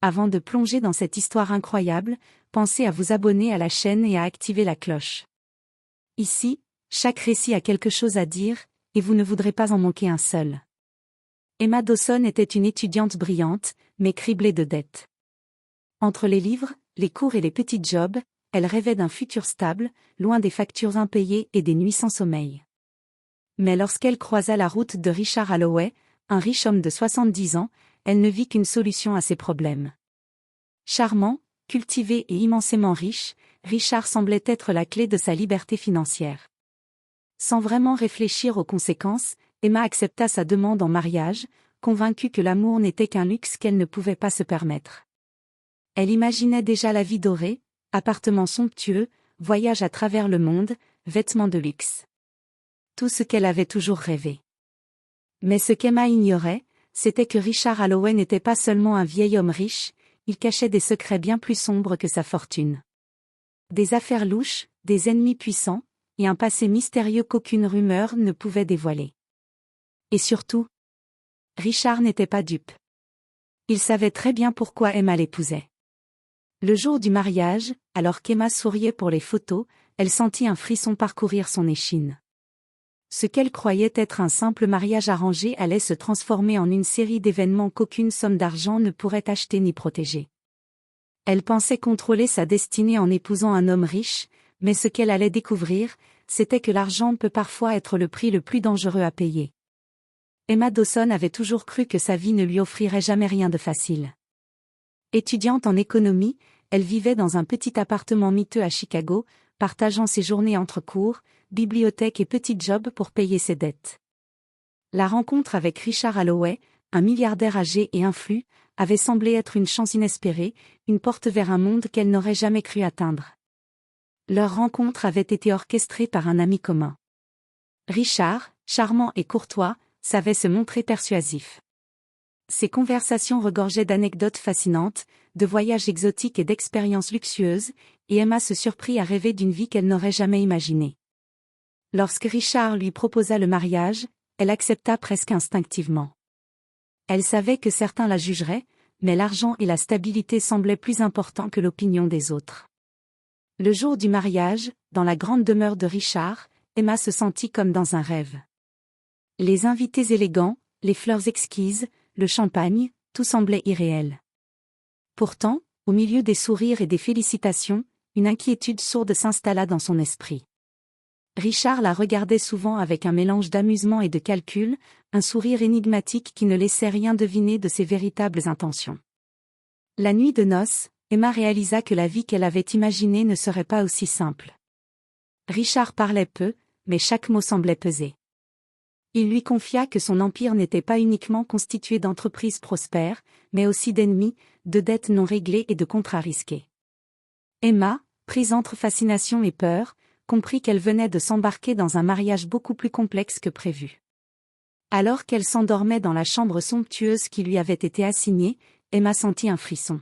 Avant de plonger dans cette histoire incroyable, pensez à vous abonner à la chaîne et à activer la cloche. Ici, chaque récit a quelque chose à dire, et vous ne voudrez pas en manquer un seul. Emma Dawson était une étudiante brillante, mais criblée de dettes. Entre les livres, les cours et les petits jobs, elle rêvait d'un futur stable, loin des factures impayées et des nuits sans sommeil. Mais lorsqu'elle croisa la route de Richard Holloway, un riche homme de 70 ans, elle ne vit qu'une solution à ses problèmes. Charmant, cultivé et immensément riche, Richard semblait être la clé de sa liberté financière. Sans vraiment réfléchir aux conséquences, Emma accepta sa demande en mariage, convaincue que l'amour n'était qu'un luxe qu'elle ne pouvait pas se permettre. Elle imaginait déjà la vie dorée, appartements somptueux, voyages à travers le monde, vêtements de luxe. Tout ce qu'elle avait toujours rêvé. Mais ce qu'Emma ignorait, c'était que Richard Holloway n'était pas seulement un vieil homme riche, il cachait des secrets bien plus sombres que sa fortune. Des affaires louches, des ennemis puissants, et un passé mystérieux qu'aucune rumeur ne pouvait dévoiler. Et surtout, Richard n'était pas dupe. Il savait très bien pourquoi Emma l'épousait. Le jour du mariage, alors qu'Emma souriait pour les photos, elle sentit un frisson parcourir son échine. Ce qu'elle croyait être un simple mariage arrangé allait se transformer en une série d'événements qu'aucune somme d'argent ne pourrait acheter ni protéger. Elle pensait contrôler sa destinée en épousant un homme riche, mais ce qu'elle allait découvrir, c'était que l'argent peut parfois être le prix le plus dangereux à payer. Emma Dawson avait toujours cru que sa vie ne lui offrirait jamais rien de facile. Étudiante en économie, elle vivait dans un petit appartement miteux à Chicago, partageant ses journées entre cours, bibliothèque et petits jobs pour payer ses dettes. La rencontre avec Richard Holloway, un milliardaire âgé et influent, avait semblé être une chance inespérée, une porte vers un monde qu'elle n'aurait jamais cru atteindre. Leur rencontre avait été orchestrée par un ami commun. Richard, charmant et courtois, savait se montrer persuasif. Ses conversations regorgeaient d'anecdotes fascinantes, de voyages exotiques et d'expériences luxueuses, et Emma se surprit à rêver d'une vie qu'elle n'aurait jamais imaginée. Lorsque Richard lui proposa le mariage, elle accepta presque instinctivement. Elle savait que certains la jugeraient, mais l'argent et la stabilité semblaient plus importants que l'opinion des autres. Le jour du mariage, dans la grande demeure de Richard, Emma se sentit comme dans un rêve. Les invités élégants, les fleurs exquises, le champagne, tout semblait irréel. Pourtant, au milieu des sourires et des félicitations, une inquiétude sourde s'installa dans son esprit. Richard la regardait souvent avec un mélange d'amusement et de calcul, un sourire énigmatique qui ne laissait rien deviner de ses véritables intentions. La nuit de noces, Emma réalisa que la vie qu'elle avait imaginée ne serait pas aussi simple. Richard parlait peu, mais chaque mot semblait peser. Il lui confia que son empire n'était pas uniquement constitué d'entreprises prospères, mais aussi d'ennemis, de dettes non réglées et de contrats risqués. Emma, prise entre fascination et peur, comprit qu'elle venait de s'embarquer dans un mariage beaucoup plus complexe que prévu. Alors qu'elle s'endormait dans la chambre somptueuse qui lui avait été assignée, Emma sentit un frisson.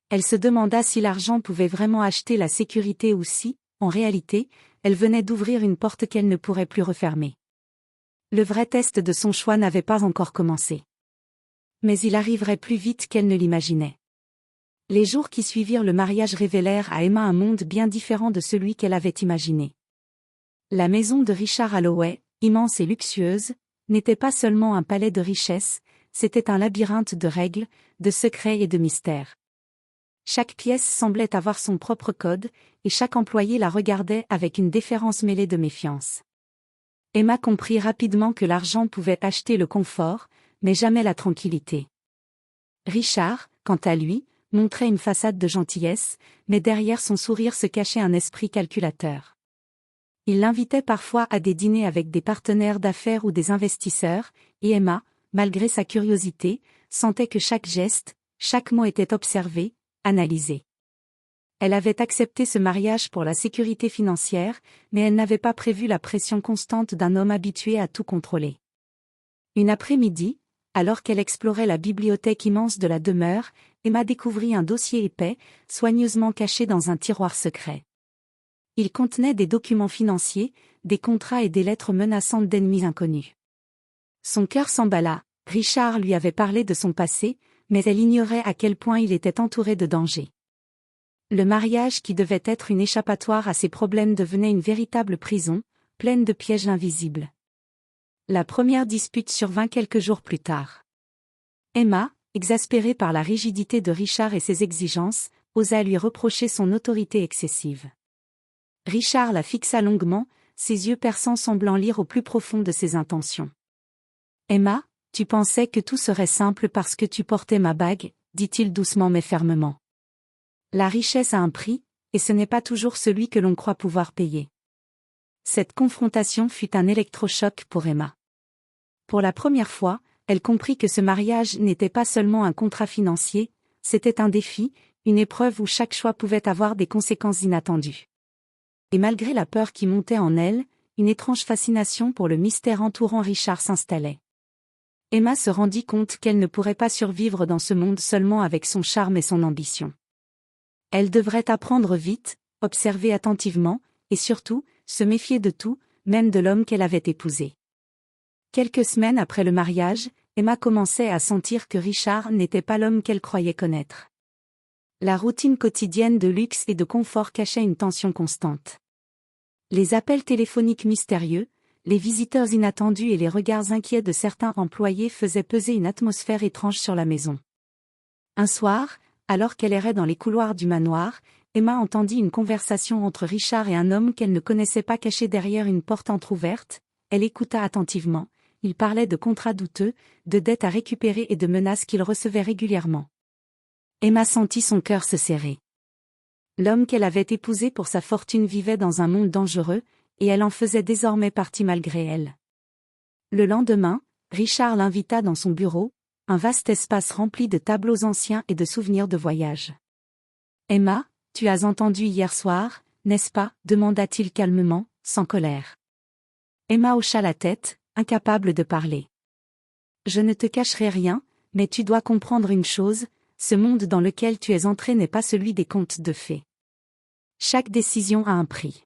Elle se demanda si l'argent pouvait vraiment acheter la sécurité ou si, en réalité, elle venait d'ouvrir une porte qu'elle ne pourrait plus refermer. Le vrai test de son choix n'avait pas encore commencé. Mais il arriverait plus vite qu'elle ne l'imaginait. Les jours qui suivirent le mariage révélèrent à Emma un monde bien différent de celui qu'elle avait imaginé. La maison de Richard Holloway, immense et luxueuse, n'était pas seulement un palais de richesse, c'était un labyrinthe de règles, de secrets et de mystères. Chaque pièce semblait avoir son propre code, et chaque employé la regardait avec une déférence mêlée de méfiance. Emma comprit rapidement que l'argent pouvait acheter le confort, mais jamais la tranquillité. Richard, quant à lui, montrait une façade de gentillesse, mais derrière son sourire se cachait un esprit calculateur. Il l'invitait parfois à des dîners avec des partenaires d'affaires ou des investisseurs, et Emma, malgré sa curiosité, sentait que chaque geste, chaque mot était observé, analysé. Elle avait accepté ce mariage pour la sécurité financière, mais elle n'avait pas prévu la pression constante d'un homme habitué à tout contrôler. Une après-midi, alors qu'elle explorait la bibliothèque immense de la demeure, Emma découvrit un dossier épais, soigneusement caché dans un tiroir secret. Il contenait des documents financiers, des contrats et des lettres menaçantes d'ennemis inconnus. Son cœur s'emballa, Richard lui avait parlé de son passé, mais elle ignorait à quel point il était entouré de dangers. Le mariage qui devait être une échappatoire à ses problèmes devenait une véritable prison, pleine de pièges invisibles. La première dispute survint quelques jours plus tard. Emma, exaspérée par la rigidité de Richard et ses exigences, osa lui reprocher son autorité excessive. Richard la fixa longuement, ses yeux perçants semblant lire au plus profond de ses intentions. « Emma, tu pensais que tout serait simple parce que tu portais ma bague, dit-il doucement mais fermement. La richesse a un prix, et ce n'est pas toujours celui que l'on croit pouvoir payer. » Cette confrontation fut un électrochoc pour Emma. Pour la première fois, elle comprit que ce mariage n'était pas seulement un contrat financier, c'était un défi, une épreuve où chaque choix pouvait avoir des conséquences inattendues. Et malgré la peur qui montait en elle, une étrange fascination pour le mystère entourant Richard s'installait. Emma se rendit compte qu'elle ne pourrait pas survivre dans ce monde seulement avec son charme et son ambition. Elle devrait apprendre vite, observer attentivement, et surtout, se méfier de tout, même de l'homme qu'elle avait épousé. Quelques semaines après le mariage, Emma commençait à sentir que Richard n'était pas l'homme qu'elle croyait connaître. La routine quotidienne de luxe et de confort cachait une tension constante. Les appels téléphoniques mystérieux, les visiteurs inattendus et les regards inquiets de certains employés faisaient peser une atmosphère étrange sur la maison. Un soir, alors qu'elle errait dans les couloirs du manoir, Emma entendit une conversation entre Richard et un homme qu'elle ne connaissait pas caché derrière une porte entr'ouverte. Elle écouta attentivement. Il parlait de contrats douteux, de dettes à récupérer et de menaces qu'il recevait régulièrement. Emma sentit son cœur se serrer. L'homme qu'elle avait épousé pour sa fortune vivait dans un monde dangereux, et elle en faisait désormais partie malgré elle. Le lendemain, Richard l'invita dans son bureau, un vaste espace rempli de tableaux anciens et de souvenirs de voyage. « Emma, tu as entendu hier soir, n'est-ce pas » demanda-t-il calmement, sans colère. Emma hocha la tête, incapable de parler. « Je ne te cacherai rien, mais tu dois comprendre une chose, ce monde dans lequel tu es entré n'est pas celui des contes de fées. Chaque décision a un prix. »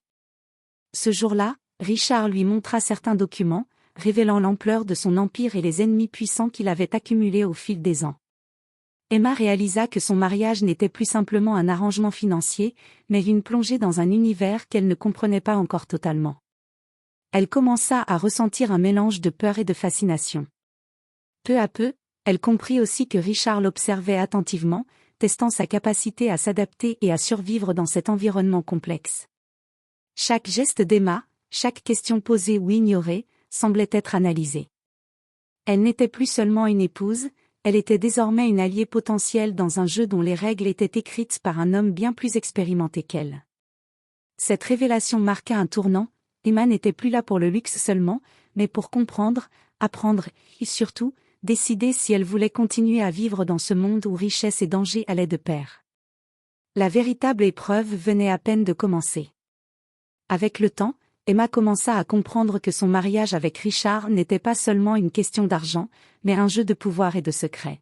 Ce jour-là, Richard lui montra certains documents, révélant l'ampleur de son empire et les ennemis puissants qu'il avait accumulés au fil des ans. Emma réalisa que son mariage n'était plus simplement un arrangement financier, mais une plongée dans un univers qu'elle ne comprenait pas encore totalement. Elle commença à ressentir un mélange de peur et de fascination. Peu à peu, elle comprit aussi que Richard l'observait attentivement, testant sa capacité à s'adapter et à survivre dans cet environnement complexe. Chaque geste d'Emma, chaque question posée ou ignorée, semblait être analysée. Elle n'était plus seulement une épouse, elle était désormais une alliée potentielle dans un jeu dont les règles étaient écrites par un homme bien plus expérimenté qu'elle. Cette révélation marqua un tournant. Emma n'était plus là pour le luxe seulement, mais pour comprendre, apprendre, et surtout, décider si elle voulait continuer à vivre dans ce monde où richesse et danger allaient de pair. La véritable épreuve venait à peine de commencer. Avec le temps, Emma commença à comprendre que son mariage avec Richard n'était pas seulement une question d'argent, mais un jeu de pouvoir et de secrets.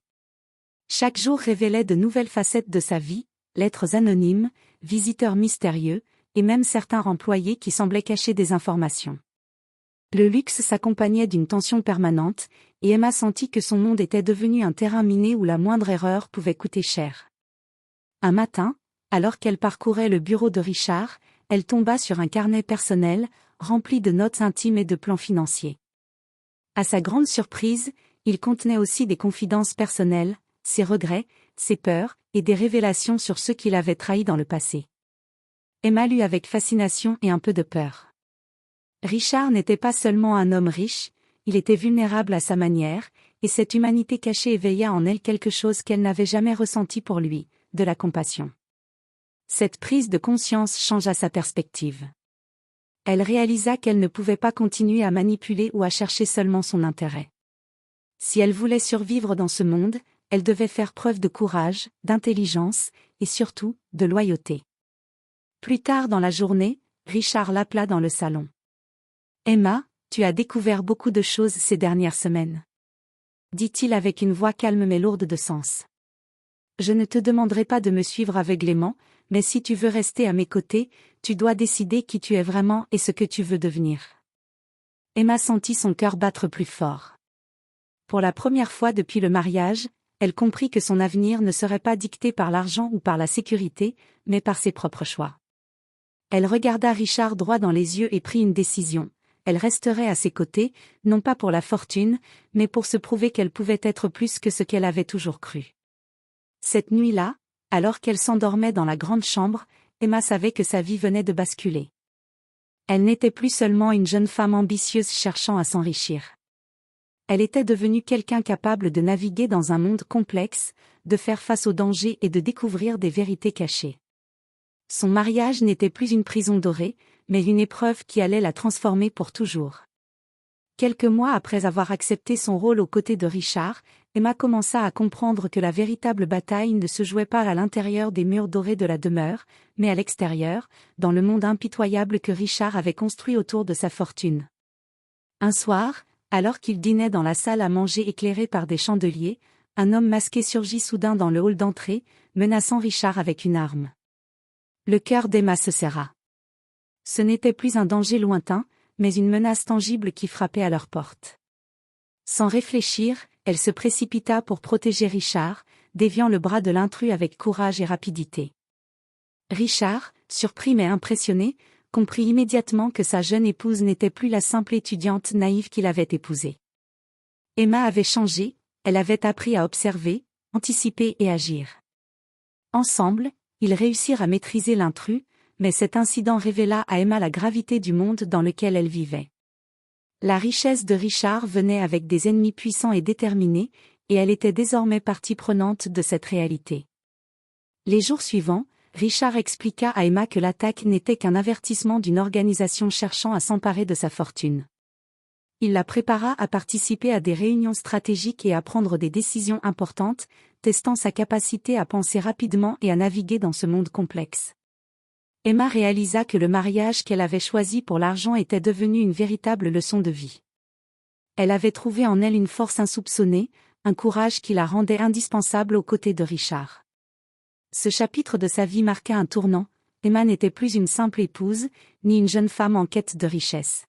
Chaque jour révélait de nouvelles facettes de sa vie, lettres anonymes, visiteurs mystérieux, et même certains employés qui semblaient cacher des informations. Le luxe s'accompagnait d'une tension permanente, et Emma sentit que son monde était devenu un terrain miné où la moindre erreur pouvait coûter cher. Un matin, alors qu'elle parcourait le bureau de Richard, elle tomba sur un carnet personnel, rempli de notes intimes et de plans financiers. À sa grande surprise, il contenait aussi des confidences personnelles, ses regrets, ses peurs, et des révélations sur ceux qui l'avaient trahi dans le passé. Emma lut avec fascination et un peu de peur. Richard n'était pas seulement un homme riche, il était vulnérable à sa manière, et cette humanité cachée éveilla en elle quelque chose qu'elle n'avait jamais ressenti pour lui, de la compassion. Cette prise de conscience changea sa perspective. Elle réalisa qu'elle ne pouvait pas continuer à manipuler ou à chercher seulement son intérêt. Si elle voulait survivre dans ce monde, elle devait faire preuve de courage, d'intelligence, et surtout, de loyauté. Plus tard dans la journée, Richard l'appela dans le salon. « Emma, tu as découvert beaucoup de choses ces dernières semaines. » dit-il avec une voix calme mais lourde de sens. « Je ne te demanderai pas de me suivre aveuglément, mais si tu veux rester à mes côtés, tu dois décider qui tu es vraiment et ce que tu veux devenir. » Emma sentit son cœur battre plus fort. Pour la première fois depuis le mariage, elle comprit que son avenir ne serait pas dicté par l'argent ou par la sécurité, mais par ses propres choix. Elle regarda Richard droit dans les yeux et prit une décision. Elle resterait à ses côtés, non pas pour la fortune, mais pour se prouver qu'elle pouvait être plus que ce qu'elle avait toujours cru. Cette nuit-là, alors qu'elle s'endormait dans la grande chambre, Emma savait que sa vie venait de basculer. Elle n'était plus seulement une jeune femme ambitieuse cherchant à s'enrichir. Elle était devenue quelqu'un capable de naviguer dans un monde complexe, de faire face aux dangers et de découvrir des vérités cachées. Son mariage n'était plus une prison dorée, mais une épreuve qui allait la transformer pour toujours. Quelques mois après avoir accepté son rôle aux côtés de Richard, Emma commença à comprendre que la véritable bataille ne se jouait pas à l'intérieur des murs dorés de la demeure, mais à l'extérieur, dans le monde impitoyable que Richard avait construit autour de sa fortune. Un soir, alors qu'il dînait dans la salle à manger éclairée par des chandeliers, un homme masqué surgit soudain dans le hall d'entrée, menaçant Richard avec une arme. Le cœur d'Emma se serra. Ce n'était plus un danger lointain, mais une menace tangible qui frappait à leur porte. Sans réfléchir, elle se précipita pour protéger Richard, déviant le bras de l'intrus avec courage et rapidité. Richard, surpris mais impressionné, comprit immédiatement que sa jeune épouse n'était plus la simple étudiante naïve qu'il avait épousée. Emma avait changé, elle avait appris à observer, anticiper et agir. Ensemble, ils réussirent à maîtriser l'intrus, mais cet incident révéla à Emma la gravité du monde dans lequel elle vivait. La richesse de Richard venait avec des ennemis puissants et déterminés, et elle était désormais partie prenante de cette réalité. Les jours suivants, Richard expliqua à Emma que l'attaque n'était qu'un avertissement d'une organisation cherchant à s'emparer de sa fortune. Il la prépara à participer à des réunions stratégiques et à prendre des décisions importantes, testant sa capacité à penser rapidement et à naviguer dans ce monde complexe. Emma réalisa que le mariage qu'elle avait choisi pour l'argent était devenu une véritable leçon de vie. Elle avait trouvé en elle une force insoupçonnée, un courage qui la rendait indispensable aux côtés de Richard. Ce chapitre de sa vie marqua un tournant. Emma n'était plus une simple épouse, ni une jeune femme en quête de richesse.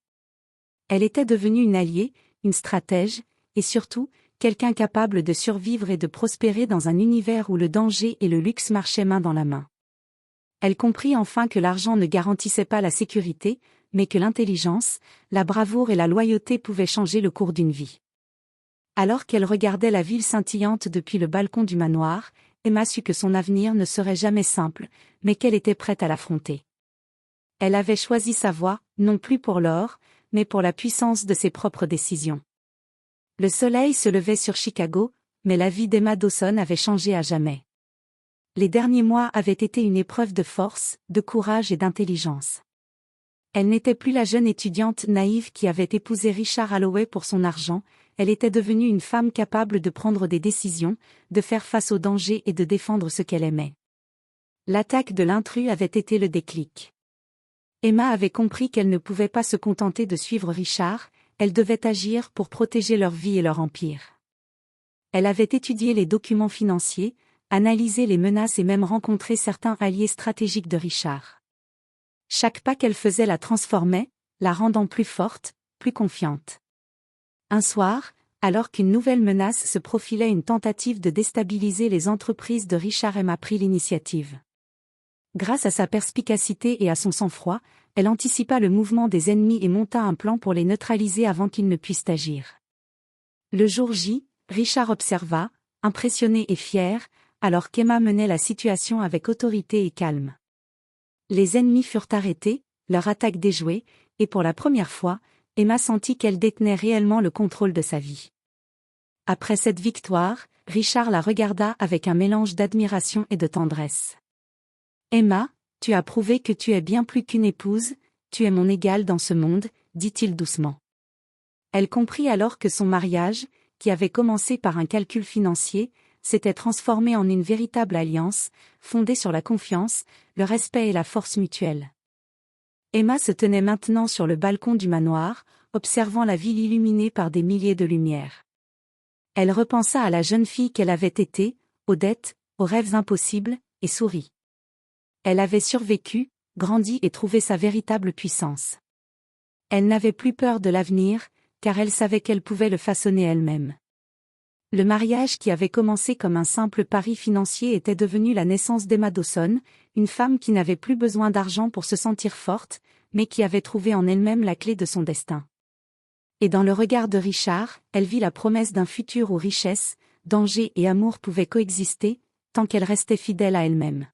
Elle était devenue une alliée, une stratège, et surtout, quelqu'un capable de survivre et de prospérer dans un univers où le danger et le luxe marchaient main dans la main. Elle comprit enfin que l'argent ne garantissait pas la sécurité, mais que l'intelligence, la bravoure et la loyauté pouvaient changer le cours d'une vie. Alors qu'elle regardait la ville scintillante depuis le balcon du manoir, Emma sut que son avenir ne serait jamais simple, mais qu'elle était prête à l'affronter. Elle avait choisi sa voie, non plus pour l'or, mais pour la puissance de ses propres décisions. Le soleil se levait sur Chicago, mais la vie d'Emma Dawson avait changé à jamais. Les derniers mois avaient été une épreuve de force, de courage et d'intelligence. Elle n'était plus la jeune étudiante naïve qui avait épousé Richard Holloway pour son argent, elle était devenue une femme capable de prendre des décisions, de faire face aux dangers et de défendre ce qu'elle aimait. L'attaque de l'intrus avait été le déclic. Emma avait compris qu'elle ne pouvait pas se contenter de suivre Richard, elle devait agir pour protéger leur vie et leur empire. Elle avait étudié les documents financiers, analysé les menaces et même rencontré certains alliés stratégiques de Richard. Chaque pas qu'elle faisait la transformait, la rendant plus forte, plus confiante. Un soir, alors qu'une nouvelle menace se profilait, une tentative de déstabiliser les entreprises de Richard, Emma prit l'initiative. Grâce à sa perspicacité et à son sang-froid, elle anticipa le mouvement des ennemis et monta un plan pour les neutraliser avant qu'ils ne puissent agir. Le jour J, Richard observa, impressionné et fier, alors qu'Emma menait la situation avec autorité et calme. Les ennemis furent arrêtés, leur attaque déjouée, et pour la première fois, Emma sentit qu'elle détenait réellement le contrôle de sa vie. Après cette victoire, Richard la regarda avec un mélange d'admiration et de tendresse. « Emma, tu as prouvé que tu es bien plus qu'une épouse, tu es mon égale dans ce monde, dit-il doucement. Elle comprit alors que son mariage, qui avait commencé par un calcul financier, s'était transformé en une véritable alliance, fondée sur la confiance, le respect et la force mutuelle. Emma se tenait maintenant sur le balcon du manoir, observant la ville illuminée par des milliers de lumières. Elle repensa à la jeune fille qu'elle avait été, aux dettes, aux rêves impossibles, et sourit. Elle avait survécu, grandi et trouvé sa véritable puissance. Elle n'avait plus peur de l'avenir, car elle savait qu'elle pouvait le façonner elle-même. Le mariage qui avait commencé comme un simple pari financier était devenu la naissance d'Emma Dawson, une femme qui n'avait plus besoin d'argent pour se sentir forte, mais qui avait trouvé en elle-même la clé de son destin. Et dans le regard de Richard, elle vit la promesse d'un futur où richesse, danger et amour pouvaient coexister, tant qu'elle restait fidèle à elle-même.